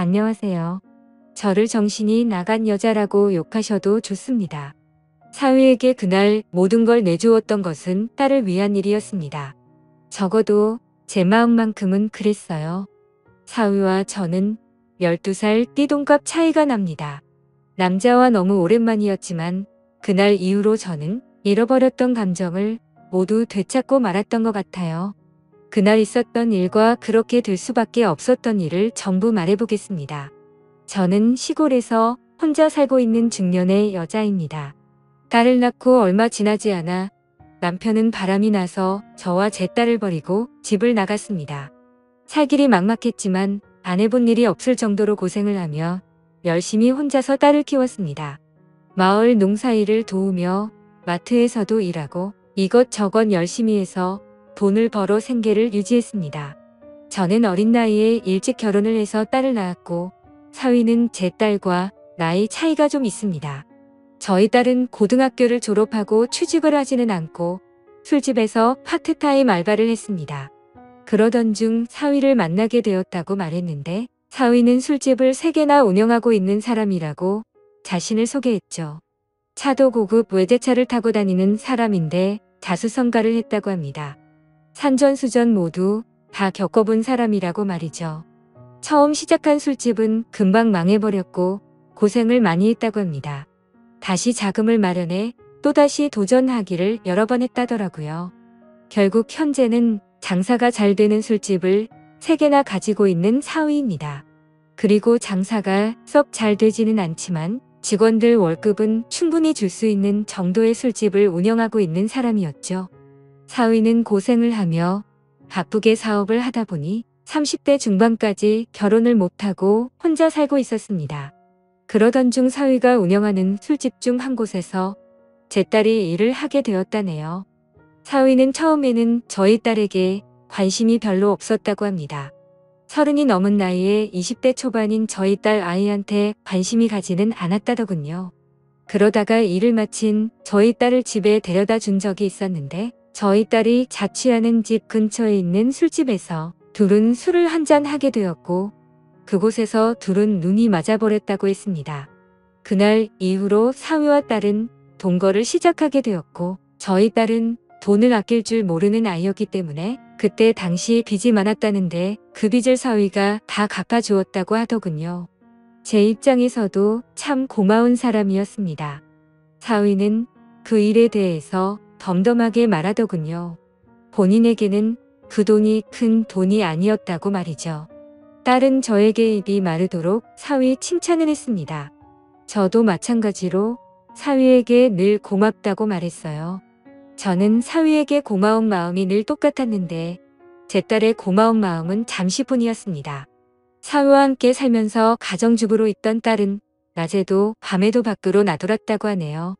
안녕하세요. 저를 정신이 나간 여자라고 욕하셔도 좋습니다. 사위에게 그날 모든 걸 내주었던 것은 딸을 위한 일이었습니다. 적어도 제 마음만큼은 그랬어요. 사위와 저는 12살 띠동갑 차이가 납니다. 남자와 너무 오랜만이었지만 그날 이후로 저는 잃어버렸던 감정을 모두 되찾고 말았던 것 같아요. 그날 있었던 일과 그렇게 될 수밖에 없었던 일을 전부 말해보겠습니다. 저는 시골에서 혼자 살고 있는 중년의 여자입니다. 딸을 낳고 얼마 지나지 않아 남편은 바람이 나서 저와 제 딸을 버리고 집을 나갔습니다. 살 길이 막막했지만 안 해본 일이 없을 정도로 고생을 하며 열심히 혼자서 딸을 키웠습니다. 마을 농사일을 도우며 마트에서도 일하고 이것저것 열심히 해서 돈을 벌어 생계를 유지했습니다. 저는 어린 나이에 일찍 결혼을 해서 딸을 낳았고 사위는 제 딸과 나이 차이가 좀 있습니다. 저희 딸은 고등학교를 졸업하고 취직을 하지는 않고 술집에서 파트타임 알바를 했습니다. 그러던 중 사위를 만나게 되었다고 말했는데 사위는 술집을 3개나 운영하고 있는 사람이라고 자신을 소개했죠. 차도 고급 외제차를 타고 다니는 사람인데 자수성가를 했다고 합니다. 산전수전 모두 다 겪어본 사람이라고 말이죠. 처음 시작한 술집은 금방 망해버렸고 고생을 많이 했다고 합니다. 다시 자금을 마련해 또다시 도전하기를 여러 번 했다더라고요. 결국 현재는 장사가 잘 되는 술집을 3개나 가지고 있는 사위입니다. 그리고 장사가 썩 잘 되지는 않지만 직원들 월급은 충분히 줄 수 있는 정도의 술집을 운영하고 있는 사람이었죠. 사위는 고생을 하며 바쁘게 사업을 하다 보니 30대 중반까지 결혼을 못하고 혼자 살고 있었습니다. 그러던 중 사위가 운영하는 술집 중 한 곳에서 제 딸이 일을 하게 되었다네요. 사위는 처음에는 저희 딸에게 관심이 별로 없었다고 합니다. 30이 넘은 나이에 20대 초반인 저희 딸 아이한테 관심이 가지는 않았다더군요. 그러다가 일을 마친 저희 딸을 집에 데려다 준 적이 있었는데 저희 딸이 자취하는 집 근처에 있는 술집에서 둘은 술을 한잔 하게 되었고 그곳에서 둘은 눈이 맞아버렸다고 했습니다. 그날 이후로 사위와 딸은 동거를 시작하게 되었고 저희 딸은 돈을 아낄 줄 모르는 아이였기 때문에 그때 당시 빚이 많았다는데 그 빚을 사위가 다 갚아주었다고 하더군요. 제 입장에서도 참 고마운 사람이었습니다. 사위는 그 일에 대해서 덤덤하게 말하더군요. 본인에게는 그 돈이 큰 돈이 아니었다고 말이죠. 딸은 저에게 입이 마르도록 사위 칭찬을 했습니다. 저도 마찬가지로 사위에게 늘 고맙다고 말했어요. 저는 사위에게 고마운 마음이 늘 똑같았는데 제 딸의 고마운 마음은 잠시뿐이었습니다. 사위와 함께 살면서 가정주부로 있던 딸은 낮에도 밤에도 밖으로 나돌았다고 하네요.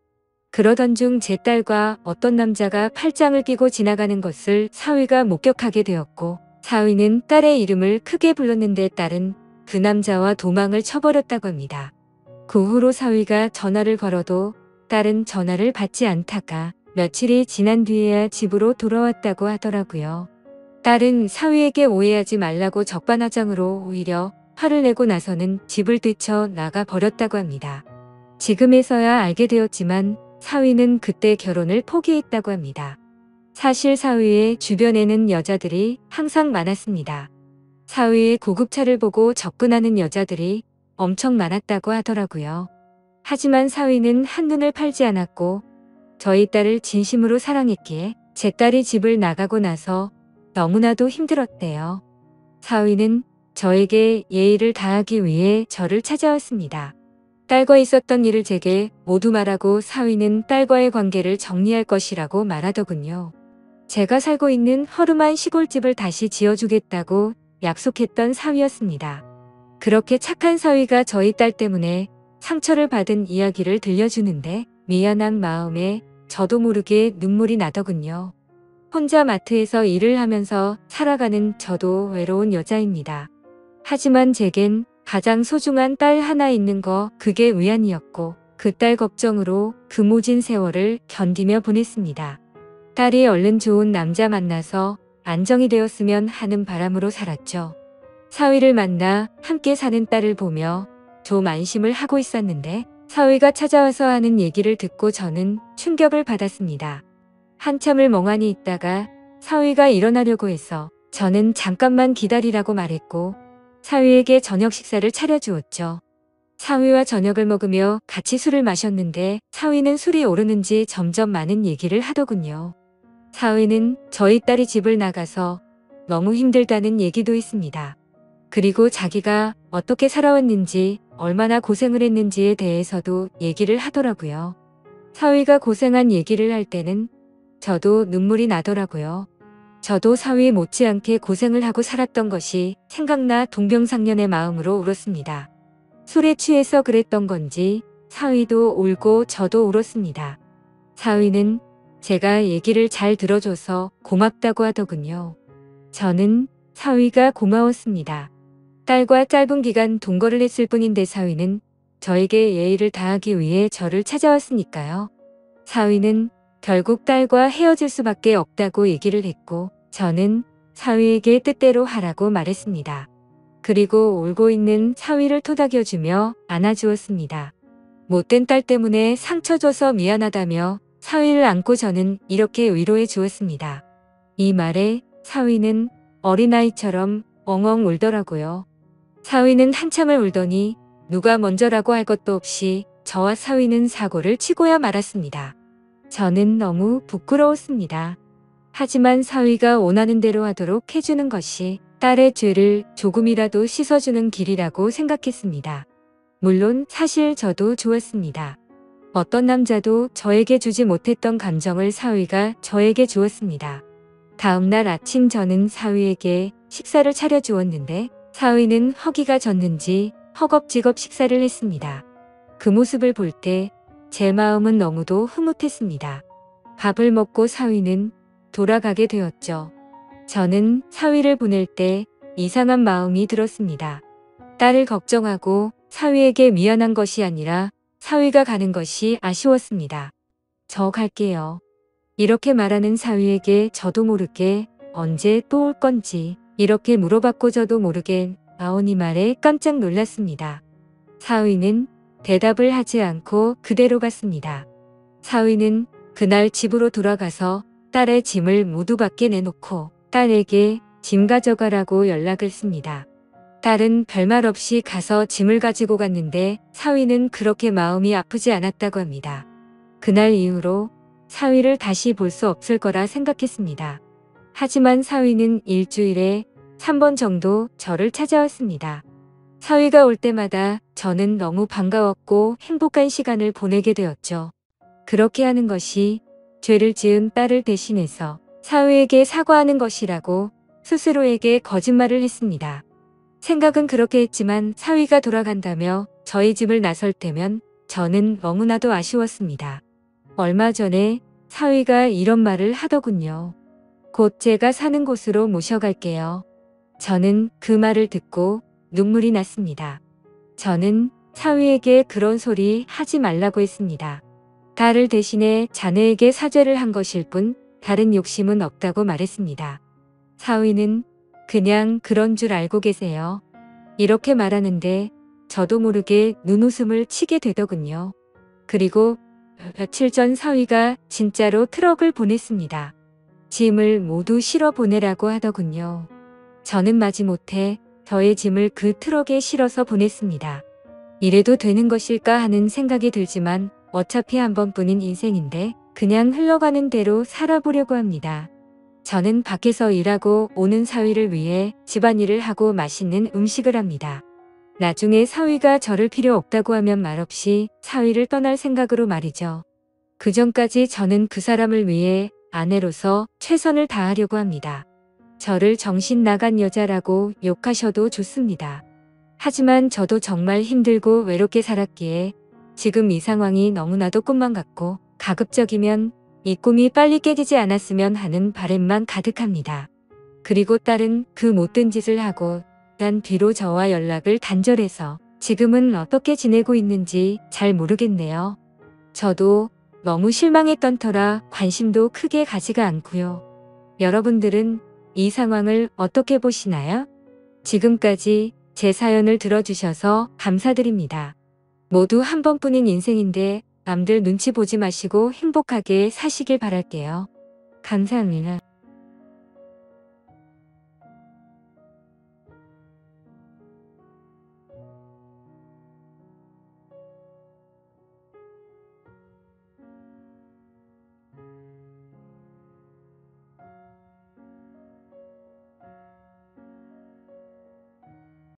그러던 중 제 딸과 어떤 남자가 팔짱을 끼고 지나가는 것을 사위가 목격하게 되었고 사위는 딸의 이름을 크게 불렀는데 딸은 그 남자와 도망을 쳐버렸다고 합니다. 그 후로 사위가 전화를 걸어도 딸은 전화를 받지 않다가 며칠이 지난 뒤에야 집으로 돌아왔다고 하더라고요. 딸은 사위에게 오해하지 말라고 적반하장으로 오히려 화를 내고 나서는 집을 뛰쳐 나가 버렸다고 합니다. 지금에서야 알게 되었지만 사위는 그때 결혼을 포기했다고 합니다. 사실 사위의 주변에는 여자들이 항상 많았습니다. 사위의 고급차를 보고 접근하는 여자들이 엄청 많았다고 하더라고요. 하지만 사위는 한눈을 팔지 않았고 저희 딸을 진심으로 사랑했기에 제 딸이 집을 나가고 나서 너무나도 힘들었대요. 사위는 저에게 예의를 다하기 위해 저를 찾아왔습니다. 딸과 있었던 일을 제게 모두 말하고 사위는 딸과의 관계를 정리할 것이라고 말하더군요. 제가 살고 있는 허름한 시골집을 다시 지어주겠다고 약속했던 사위였습니다. 그렇게 착한 사위가 저희 딸 때문에 상처를 받은 이야기를 들려주는데 미안한 마음에 저도 모르게 눈물이 나더군요. 혼자 마트에서 일을 하면서 살아가는 저도 외로운 여자입니다. 하지만 제겐 가장 소중한 딸 하나 있는 거 그게 위안이었고 그 딸 걱정으로 그 모진 세월을 견디며 보냈습니다. 딸이 얼른 좋은 남자 만나서 안정이 되었으면 하는 바람으로 살았죠. 사위를 만나 함께 사는 딸을 보며 좀 안심을 하고 있었는데 사위가 찾아와서 하는 얘기를 듣고 저는 충격을 받았습니다. 한참을 멍하니 있다가 사위가 일어나려고 해서 저는 잠깐만 기다리라고 말했고 사위에게 저녁 식사를 차려주었죠. 사위와 저녁을 먹으며 같이 술을 마셨는데 사위는 술이 오르는지 점점 많은 얘기를 하더군요. 사위는 저희 딸이 집을 나가서 너무 힘들다는 얘기도 했습니다. 그리고 자기가 어떻게 살아왔는지 얼마나 고생을 했는지에 대해서도 얘기를 하더라고요. 사위가 고생한 얘기를 할 때는 저도 눈물이 나더라고요. 저도 사위 못지않게 고생을 하고 살았던 것이 생각나 동병상련의 마음으로 울었습니다. 술에 취해서 그랬던 건지 사위도 울고 저도 울었습니다. 사위는 제가 얘기를 잘 들어줘서 고맙다고 하더군요. 저는 사위가 고마웠습니다. 딸과 짧은 기간 동거를 했을 뿐인데 사위는 저에게 예의를 다하기 위해 저를 찾아왔으니까요. 사위는 결국 딸과 헤어질 수밖에 없다고 얘기를 했고 저는 사위에게 뜻대로 하라고 말했습니다. 그리고 울고 있는 사위를 토닥여주며 안아주었습니다. 못된 딸 때문에 상처 줘서 미안하다며 사위를 안고 저는 이렇게 위로해 주었습니다. 이 말에 사위는 어린아이처럼 엉엉 울더라고요. 사위는 한참을 울더니 누가 먼저라고 할 것도 없이 저와 사위는 사고를 치고야 말았습니다. 저는 너무 부끄러웠습니다. 하지만 사위가 원하는 대로 하도록 해주는 것이 딸의 죄를 조금이라도 씻어주는 길이라고 생각했습니다. 물론 사실 저도 좋았습니다. 어떤 남자도 저에게 주지 못했던 감정을 사위가 저에게 주었습니다. 다음 날 아침 저는 사위에게 식사를 차려주었는데 사위는 허기가 졌는지 허겁지겁 식사를 했습니다. 그 모습을 볼 때 제 마음은 너무도 흐뭇했습니다. 밥을 먹고 사위는 돌아가게 되었죠. 저는 사위를 보낼 때 이상한 마음이 들었습니다. 딸을 걱정하고 사위에게 미안한 것이 아니라 사위가 가는 것이 아쉬웠습니다. 저 갈게요. 이렇게 말하는 사위에게 저도 모르게 언제 또 올 건지 이렇게 물어봤고 저도 모르게 나온 이 말에 깜짝 놀랐습니다. 사위는 대답을 하지 않고 그대로 갔습니다. 사위는 그날 집으로 돌아가서 딸의 짐을 모두 밖에 내놓고 딸에게 짐 가져가라고 연락을 씁니다. 딸은 별말 없이 가서 짐을 가지고 갔는데 사위는 그렇게 마음이 아프지 않았다고 합니다. 그날 이후로 사위를 다시 볼 수 없을 거라 생각했습니다. 하지만 사위는 일주일에 3번 정도 저를 찾아왔습니다. 사위가 올 때마다 저는 너무 반가웠고 행복한 시간을 보내게 되었죠. 그렇게 하는 것이 죄를 지은 딸을 대신해서 사위에게 사과하는 것이라고 스스로에게 거짓말을 했습니다. 생각은 그렇게 했지만 사위가 돌아간다며 저희 집을 나설 때면 저는 너무나도 아쉬웠습니다. 얼마 전에 사위가 이런 말을 하더군요. 곧 제가 사는 곳으로 모셔갈게요. 저는 그 말을 듣고 눈물이 났습니다. 저는 사위에게 그런 소리 하지 말라고 했습니다. 딸을 대신해 자네에게 사죄를 한 것일 뿐 다른 욕심은 없다고 말했습니다. 사위는 그냥 그런 줄 알고 계세요. 이렇게 말하는데 저도 모르게 눈웃음을 치게 되더군요. 그리고 며칠 전 사위가 진짜로 트럭을 보냈습니다. 짐을 모두 실어 보내라고 하더군요. 저는 마지못해 저의 짐을 그 트럭에 실어서 보냈습니다. 이래도 되는 것일까 하는 생각이 들지만 어차피 한 번뿐인 인생인데 그냥 흘러가는 대로 살아보려고 합니다. 저는 밖에서 일하고 오는 사위를 위해 집안일을 하고 맛있는 음식을 합니다. 나중에 사위가 저를 필요 없다고 하면 말없이 사위를 떠날 생각으로 말이죠. 그 전까지 저는 그 사람을 위해 아내로서 최선을 다하려고 합니다. 저를 정신 나간 여자라고 욕하셔도 좋습니다. 하지만 저도 정말 힘들고 외롭게 살았기에 지금 이 상황이 너무나도 꿈만 같고 가급적이면 이 꿈이 빨리 깨지지 않았으면 하는 바램만 가득합니다. 그리고 딸은 그 못된 짓을 하고 난 뒤로 저와 연락을 단절해서 지금은 어떻게 지내고 있는지 잘 모르겠네요. 저도 너무 실망했던 터라 관심도 크게 가지가 않고요. 여러분들은 이 상황을 어떻게 보시나요? 지금까지 제 사연을 들어주셔서 감사드립니다. 모두 한 번뿐인 인생인데 남들 눈치 보지 마시고 행복하게 사시길 바랄게요. 감사합니다.